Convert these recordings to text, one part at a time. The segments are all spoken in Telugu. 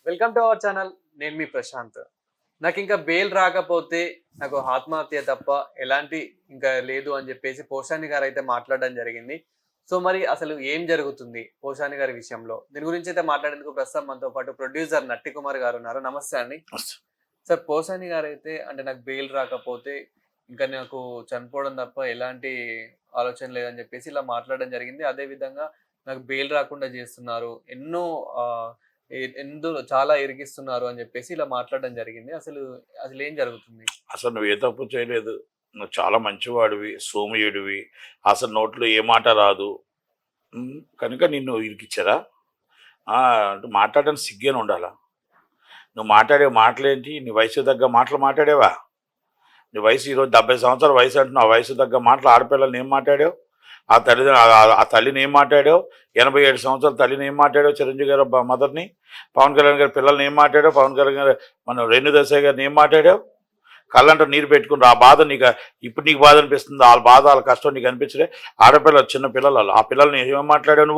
Welcome to our channel. నేను మీ ప్రశాంత్. నాకు ఇంకా బెయిల్ రాకపోతే నాకు ఆత్మహత్య తప్ప ఎలాంటి ఇంకా లేదు అని చెప్పేసి పోషాని గారు అయితే మాట్లాడడం జరిగింది. సో మరి అసలు ఏం జరుగుతుంది పోషాని గారి విషయంలో? దీని గురించి అయితే మాట్లాడేందుకు ప్రస్తుతం మనతో పాటు ప్రొడ్యూసర్ నట్టి కుమార్ గారు ఉన్నారు. నమస్తే అండి. సార్, పోషాని గారు అయితే అంటే నాకు బెయిల్ రాకపోతే ఇంకా నాకు చనిపోవడం తప్ప ఎలాంటి ఆలోచన లేదని చెప్పేసి ఇలా మాట్లాడడం జరిగింది. అదే విధంగా నాకు బెయిల్ రాకుండా చేస్తున్నారు. ఎన్నో ఎందులో చాలా ఇరికిస్తున్నారు అని చెప్పేసి ఇలా మాట్లాడడం జరిగింది. అసలు ఏం జరుగుతుంది? అసలు నువ్వు ఏ తప్పు చేయలేదు. నువ్వు చాలా మంచివాడివి, సోమయుడివి. అసలు నోట్లో ఏ మాట రాదు. కనుక నిన్ను ఇరికిచ్చారా? అంటే మాట్లాడడానికి సిగ్గేని ఉండాలా? నువ్వు మాట్లాడే మాటలేంటి? నీ వయసు తగ్గ మాటలు మాట్లాడేవా? నీ వయసు ఈరోజు 70 సంవత్సరాల వయసు అంటున్నావు. వయసు తగ్గ మాటలు ఆడపిల్లల్ని ఏం మాట్లాడావు? ఆ తల్లిని ఏం మాట్లాడావు? 87 సంవత్సరాల తల్లిని ఏం మాట్లాడావు? చిరంజీవి గారు మదర్ని, పవన్ కళ్యాణ్ గారి పిల్లల్ని ఏం మాట్లాడావు? పవన్ కళ్యాణ్ గారు మన రేణుదేశాయ్ గారిని ఏం మాట్లాడావు? కళ్ళంట నీరు పెట్టుకుని ఆ బాధ ఇప్పుడు నీకు బాధ అనిపిస్తుంది. వాళ్ళ బాధ వాళ్ళ కష్టం నీకు అనిపించలే? ఆడపిల్లలు, చిన్న పిల్లలు, ఆ పిల్లల్ని ఏం మాట్లాడావు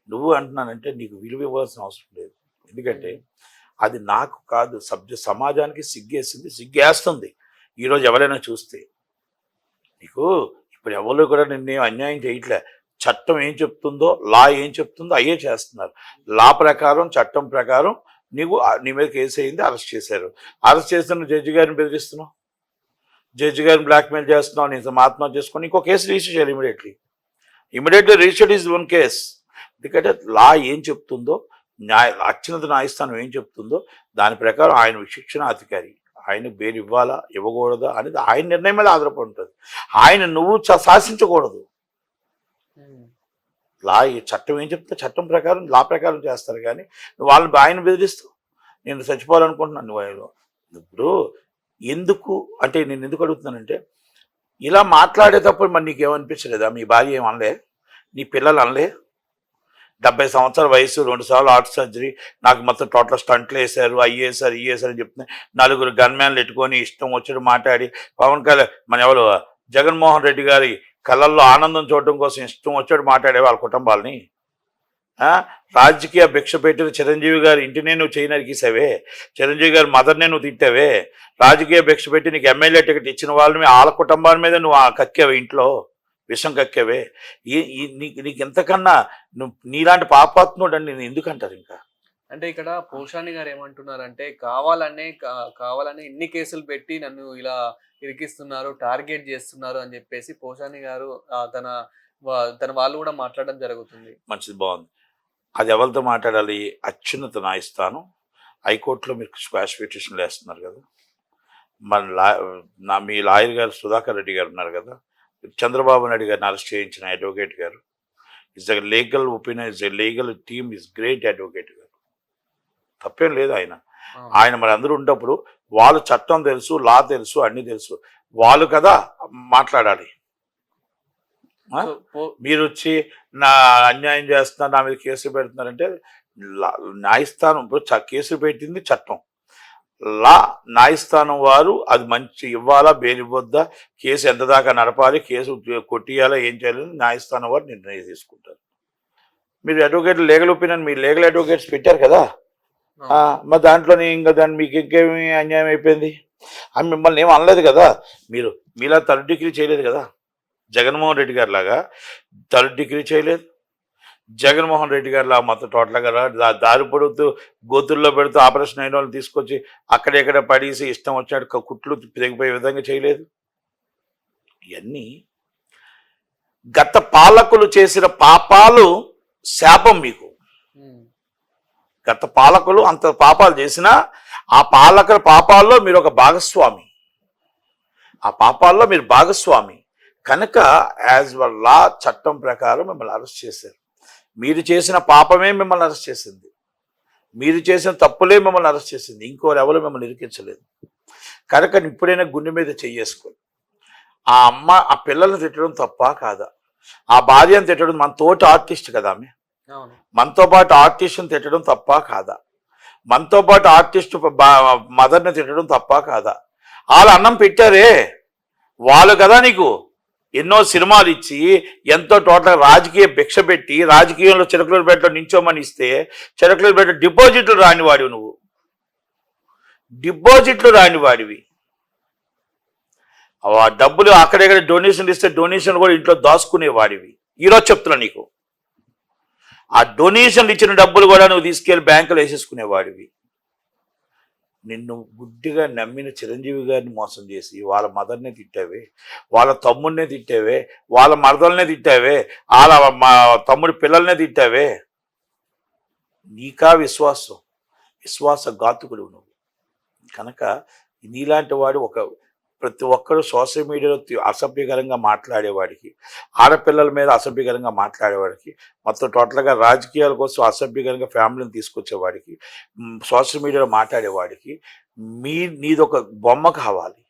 నువ్వు అంటున్నానంటే నీకు విలువ ఇవ్వాల్సిన అవసరం లేదు. ఎందుకంటే అది నాకు కాదు, సమాజానికి సిగ్గేస్తుంది. ఈరోజు ఎవరైనా చూస్తే నీకు ఇప్పుడు ఎవరు కూడా నిన్నేం అన్యాయం చేయట్లే. చట్టం ఏం చెప్తుందో, లా ఏం చెప్తుందో అయ్యే చేస్తున్నారు. లా ప్రకారం, చట్టం ప్రకారం నీ మీద కేసు అయింది, అరెస్ట్ చేశారు. అరెస్ట్ చేస్తున్న జడ్జి గారిని బెదిరిస్తున్నావు, జడ్జి గారిని బ్లాక్మెయిల్ చేస్తున్నావు. నేను ఆత్మహత్య చేసుకొని ఇంకో కేసు రిజిస్టర్ చేయాలి. Immediately registered is one case. ఎందుకంటే లా ఏం చెప్తుందో, అత్యున్నత న్యాయస్థానం ఏం చెప్తుందో దాని ప్రకారం ఆయన విచక్షణ అధికారి. ఆయన బెయిల్ ఇవ్వాలా ఇవ్వకూడదా అనేది ఆయన నిర్ణయం మీద ఆధారపడి ఉంటుంది. ఆయన నువ్వు శాసించకూడదు. లా చట్టం ఏం చెప్తే చట్టం ప్రకారం, లా ప్రకారం చేస్తారు. కానీ నువ్వు ఆయన బెదిరిస్తూ నేను చచ్చిపోవాలనుకుంటున్నాను. నువ్వు ఇప్పుడు ఎందుకు అంటే నేను ఎందుకు అడుగుతున్నానంటే, ఇలా మాట్లాడేటప్పుడు మరి నీకేమనిపించలేదా? మీ భార్య ఏమనలే? నీ పిల్లలు అనలే? 70 సంవత్సరాల వయసు, 2 సార్లు హార్ట్ సర్జరీ, నాకు మొత్తం టోటల్ స్టంట్లు వేశారు, అయ్యేసారు అని చెప్తున్నాయి. 4 గన్మ్యాన్లు పెట్టుకొని ఇష్టం వచ్చాడు మాట్లాడి, పవన్ కళ్యాణ్ మన ఎవరు జగన్మోహన్ రెడ్డి గారి కళ్ళల్లో ఆనందం చూడటం కోసం ఇష్టం వచ్చాడు మాట్లాడే వాళ్ళ కుటుంబాలని. రాజకీయ భిక్ష పెట్టిన చిరంజీవి గారి ఇంటినే నువ్వు చేయి నరికేసావే, చిరంజీవి గారి మదర్నే నువ్వు తిట్టావే, రాజకీయ భిక్ష పెట్టి నీకు ఎమ్మెల్యే టికెట్ ఇచ్చిన వాళ్ళని వాళ్ళ కుటుంబాల మీద నువ్వు కక్కావే, ఇంట్లో విషం కక్కావే. నీకు ఎంతకన్నా నీలాంటి పాపాత్ముడు అని నేను ఎందుకంటారు? ఇంకా అంటే ఇక్కడ పోషాని గారు ఏమంటున్నారంటే కావాలని ఇన్ని కేసులు పెట్టి నన్ను ఇలా ఇరికిస్తున్నారు, టార్గెట్ చేస్తున్నారు అని చెప్పేసి పోషాని గారు తన వాళ్ళు కూడా మాట్లాడడం జరుగుతుంది. మంచిది, బాగుంది. అది ఎవరితో మాట్లాడాలి? అత్యున్నత న్యాయస్థానం, హైకోర్టులో మీరు స్క్వాష్ పిటిషన్లు వేస్తున్నారు కదా. మన మీ లాయర్ గారు సుధాకర్ రెడ్డి గారు ఉన్నారు కదా, చంద్రబాబు నాయుడు గారిని అరెస్ట్ చేయించిన అడ్వకేట్ గారు is the legal opinion, is a legal team, is great advocate గారు. తప్పేం లేదు. ఆయన మరి అందరూ ఉన్నప్పుడు వాళ్ళు చట్టం తెలుసు, లా తెలుసు, అన్ని తెలుసు. వాళ్ళు కదా మాట్లాడాలి. మీరు వచ్చి నా అన్యాయం చేస్తున్నారు, నా మీద కేసులు పెడుతున్నారంటే న్యాయస్థానం ఇప్పుడు కేసులు పెట్టింది చట్టం, లా. న్యాయస్థానం వారు అది మంచి ఇవ్వాలా, బెయిల్ ఇవ్వద్దా, కేసు ఎంత దాకా నడపాలి, కేసు కొట్టియాలా, ఏం చేయాలని న్యాయస్థానం వారు నిర్ణయం తీసుకుంటారు. మీరు అడ్వకేట్ లీగల్ ఒపీనియన్, మీరు లీగల్ అడ్వకేట్స్ పెట్టారు కదా, మరి దాంట్లోనే ఇంకా మీకు ఇంకేమి అన్యాయం అయిపోయింది? అని మిమ్మల్ని ఏం అనలేదు కదా. మీలా థర్డ్ డిగ్రీ చేయలేదు కదా. జగన్మోహన్ రెడ్డి గారి లాగా థర్డ్ డిగ్రీ చేయలేదు. జగన్మోహన్ రెడ్డి గారిలా మొత్తం టోటల్గా దారి పొడుతూ గోతుల్లో పెడుతూ ఆపరేషన్ అయిన వాళ్ళు తీసుకొచ్చి అక్కడెక్కడ పడేసి ఇష్టం వచ్చినట్టు కుట్లు తెగిపోయే విధంగా చేయలేదు. ఇవన్నీ గత పాలకులు చేసిన పాపాలు శాపం మీకు. గత పాలకులు అంత పాపాలు చేసినా ఆ పాలకుల పాపాల్లో మీరు ఒక భాగస్వామి, ఆ పాపాల్లో మీరు భాగస్వామి. కనుక యాజ్ వర్ లా, చట్టం ప్రకారం మిమ్మల్ని అరెస్ట్ చేశారు. మీరు చేసిన పాపమే మిమ్మల్ని అరెస్ట్ చేసింది, మీరు చేసిన తప్పులే మిమ్మల్ని అరెస్ట్ చేసింది. ఇంకోరు ఎవరు మిమ్మల్ని ఇరికించలేదు. కనుక ఇప్పుడైనా గుండె మీద చెయ్యేసుకోండి. ఆ అమ్మ ఆ పిల్లల్ని తిట్టడం తప్ప కాదా? ఆ భార్యను తిట్టడం, మన తోటి ఆర్టిస్ట్ కదా ఆమె, మనతో పాటు ఆర్టిస్ట్ని తిట్టడం తప్ప కాదా? మనతో పాటు ఆర్టిస్ట్ మదర్ని తిట్టడం తప్ప కాదా? వాళ్ళు అన్నం పెట్టారే వాళ్ళు కదా నీకు ఎన్నో సినిమాలు ఇచ్చి ఎంతో టోటల్ రాజకీయ భిక్ష పెట్టి రాజకీయంలో చిలకలూరుపేటలో నించోమని ఇస్తే చిలకలూరుపేట డిపాజిట్లు రానివాడివి నువ్వు, డిపాజిట్లు రానివాడివి. ఆ డబ్బులు అక్కడెక్కడ డొనేషన్ ఇస్తే డొనేషన్ కూడా ఇంట్లో దాచుకునేవాడివి. ఈరోజు చెప్తున్నా నీకు, ఆ డొనేషన్లు ఇచ్చిన డబ్బులు కూడా నువ్వు తీసుకెళ్లి బ్యాంకులో వేసేసుకునేవాడివి. నిన్ను గుడ్డిగా నమ్మిన చిరంజీవి గారిని మోసం చేసి వాళ్ళ మదర్నే తిట్టావే, వాళ్ళ తమ్ముడినే తిట్టావే, వాళ్ళ మరదలనే తిట్టావే, వాళ్ళ తమ్ముడి పిల్లల్నే తిట్టావే. నీకా విశ్వాసం? విశ్వాసఘాతుకుడు నువ్వు. కనుక నీలాంటి వాడు ప్రతి ఒక్కరు సోషల్ మీడియాలో అసభ్యకరంగా మాట్లాడేవాడికి, ఆడపిల్లల మీద అసభ్యకరంగా మాట్లాడేవాడికి, మొత్తం టోటల్గా రాజకీయాల కోసం అసభ్యకరంగా ఫ్యామిలీని తీసుకొచ్చేవాడికి, సోషల్ మీడియాలో మాట్లాడేవాడికి నీదొక బొమ్మ కావాలి,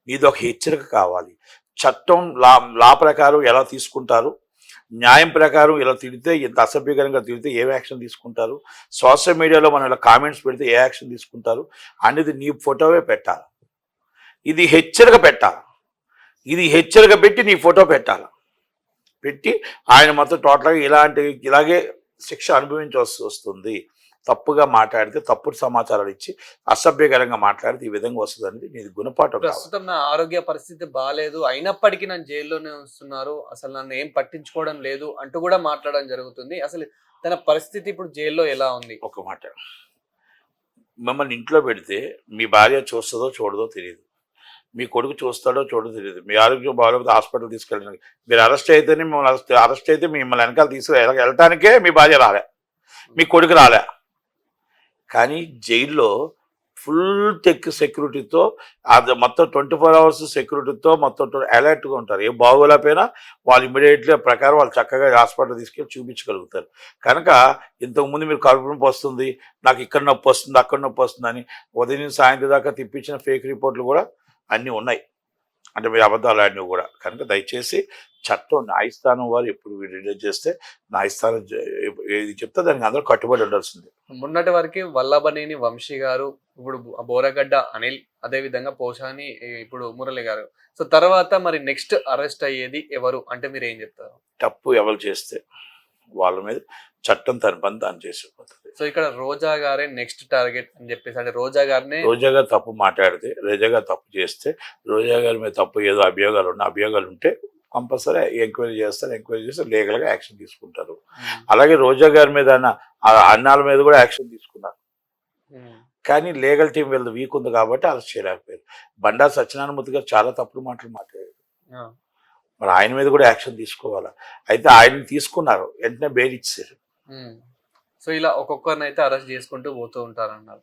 నీదొక హెచ్చరిక కావాలి. చట్టం లా ప్రకారం ఎలా తీసుకుంటారు, న్యాయం ప్రకారం ఇలా తిడితే, ఇంత అసభ్యకరంగా తిడితే ఏ యాక్షన్ తీసుకుంటారు, సోషల్ మీడియాలో మనం ఇలా కామెంట్స్ పెడితే ఏ యాక్షన్ తీసుకుంటారు అనేది నీ ఫోటోవే పెట్టాలి. ఇది హెచ్చరిక పెట్టాలి, ఇది హెచ్చరిక పెట్టి నీ ఫోటో పెట్టాలి. పెట్టి ఆయన మొత్తం టోటల్గా ఇలాగే శిక్ష అనుభవించవలసి వస్తుంది. తప్పుగా మాట్లాడితే, తప్పుడు సమాచారాలు ఇచ్చి అసభ్యకరంగా మాట్లాడితే ఈ విధంగా వస్తుంది అనేది నీది గుణపాఠం. ప్రస్తుతం నా ఆరోగ్య పరిస్థితి బాగాలేదు, అయినప్పటికీ నన్ను జైల్లోనే వస్తున్నారు, అసలు నన్ను ఏం పట్టించుకోవడం లేదు అంటూ కూడా మాట్లాడడం జరుగుతుంది. అసలు తన పరిస్థితి ఇప్పుడు జైల్లో ఎలా ఉంది? ఒక మాట, మిమ్మల్ని ఇంట్లో పెడితే మీ భార్య చూస్తుందో చూడదో తెలియదు, మీ కొడుకు చూస్తాడో చూడదో తెలియదు, మీ ఆరోగ్యం బాగోలేకపోతే హాస్పిటల్ తీసుకెళ్ళడానికి, మీరు అరెస్ట్ అయితేనే మిమ్మల్ని అరెస్ట్ అయితే మిమ్మల్ని వెనకాల వెళ్ళటానికే మీ భార్య రాలే, మీ కొడుకు రాలే. కానీ జైల్లో ఫుల్ సెక్యూరిటీతో, అది మొత్తం 24 hours సెక్యూరిటీతో మొత్తం అలర్ట్గా ఉంటారు. ఏ బాగోలేకపోయినా వాళ్ళు ఇమీడియట్లీ ప్రకారం వాళ్ళు చక్కగా హాస్పిటల్ తీసుకెళ్ళి చూపించగలుగుతారు. కనుక ఇంతకుముందు మీరు కడుపు నొప్పి వస్తుంది, నాకు ఇక్కడ నొప్పి వస్తుంది, అక్కడ నొప్పి వస్తుంది అని ఉదయం నుంచి సాయంత్రం దాకా తిప్పించిన ఫేక్ రిపోర్ట్లు కూడా అన్నీ ఉన్నాయి. అంటే మీరు అబద్ధాలు ఆడినవి కూడా. కనుక దయచేసి చట్టం, న్యాయస్థానం వారు ఎప్పుడు రిలీజ్ చేస్తే న్యాయస్థానం ఏది చెప్తే దానికి అందరూ కట్టుబడి ఉండాల్సింది. మొన్నటి వరకు వల్లభనేని వంశీ గారు, ఇప్పుడు బోరగడ్డ అనిల్, అదే విధంగా పోసాని, ఇప్పుడు మురళి గారు. సో తర్వాత మరి నెక్స్ట్ అరెస్ట్ అయ్యేది ఎవరు అంటే మీరు ఏం చెప్తారు? తప్పు ఎవరు చేస్తే వాళ్ళ మీద చట్టం తన పని తాను చేసిపోతుంది. సో ఇక్కడ రోజా గారే నెక్స్ట్ టార్గెట్ అని చెప్పేసి, అంటే రోజా గారు తప్పు మాట్లాడితే, రోజా గారు తప్పు చేస్తే, రోజా గారి మీద తప్పు ఏదో అభియోగాలు ఉంటే కంపల్సరీ ఎంక్వైరీ చేస్తారు, లీగల్గా యాక్షన్ తీసుకుంటారు. అలాగే రోజా గారి మీద అన్నాల మీద కూడా యాక్షన్ తీసుకున్నారు. కానీ లీగల్ టీం వీళ్ళది వీక్ ఉంది కాబట్టి అరెస్ట్ చేయలేకపోయారు. బండా సత్యనారాయణమూర్తి గారు చాలా తప్పుడు మాటలు మాట్లాడారు, మరి ఆయన మీద కూడా యాక్షన్ తీసుకోవాలా. అయితే ఆయన తీసుకున్నారు, వెంటనే బెయిల్ ఇచ్చారు. సో ఇలా ఒక్కొక్కరిని అయితే అరెస్ట్ చేసుకుంటూ పోతూ ఉంటారన్నారు.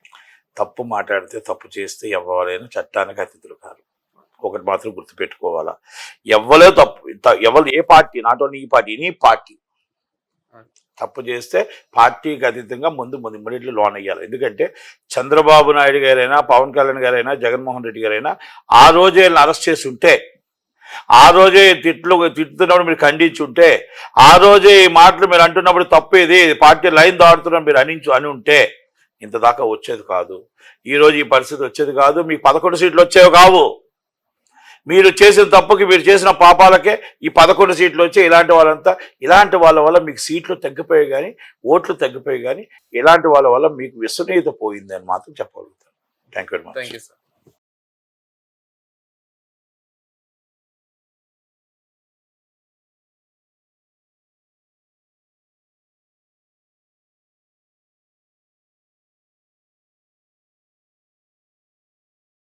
తప్పు మాట్లాడితే, తప్పు చేస్తే ఎవరైనా చట్టానికి అతిథులు కాదు. ఒకటి మాత్రం గుర్తుపెట్టుకోవాలా, ఎవరు ఏ పార్టీ, నాట్ ఓన్లీ ఈ పార్టీ, ఎనీ పార్టీ తప్పు చేస్తే పార్టీకి అతీతంగా ముందు ఇమ్మీడియట్లీ లోన్ అయ్యాలి. ఎందుకంటే చంద్రబాబు నాయుడు గారైనా, పవన్ కళ్యాణ్ గారైనా, జగన్మోహన్ రెడ్డి గారైనా ఆ రోజే అరెస్ట్ చేసి ఉంటే, ఆ రోజే తిట్టుతున్నప్పుడు మీరు ఖండించి ఉంటే, ఆ రోజే ఈ మాటలు మీరు అంటున్నప్పుడు తప్పు ఇది, పార్టీ లైన్ దాడుతున్నప్పుడు మీరు అని ఉంటే ఇంత దాకా వచ్చేది కాదు. ఈరోజు ఈ పరిస్థితి వచ్చేది కాదు, మీకు 11 సీట్లు వచ్చేవి కావు. మీరు చేసిన తప్పుకి, మీరు చేసిన పాపాలకే ఈ 11 సీట్లు వచ్చి ఇలాంటి వాళ్ళ వల్ల మీకు సీట్లు తగ్గిపోయాయి కానీ, ఓట్లు తగ్గిపోయాయి కానీ, ఇలాంటి వాళ్ళ వల్ల మీకు విశ్వనీయత పోయింది అని మాత్రం చెప్పగలుగుతాను. Thank you very much. Thank you sir.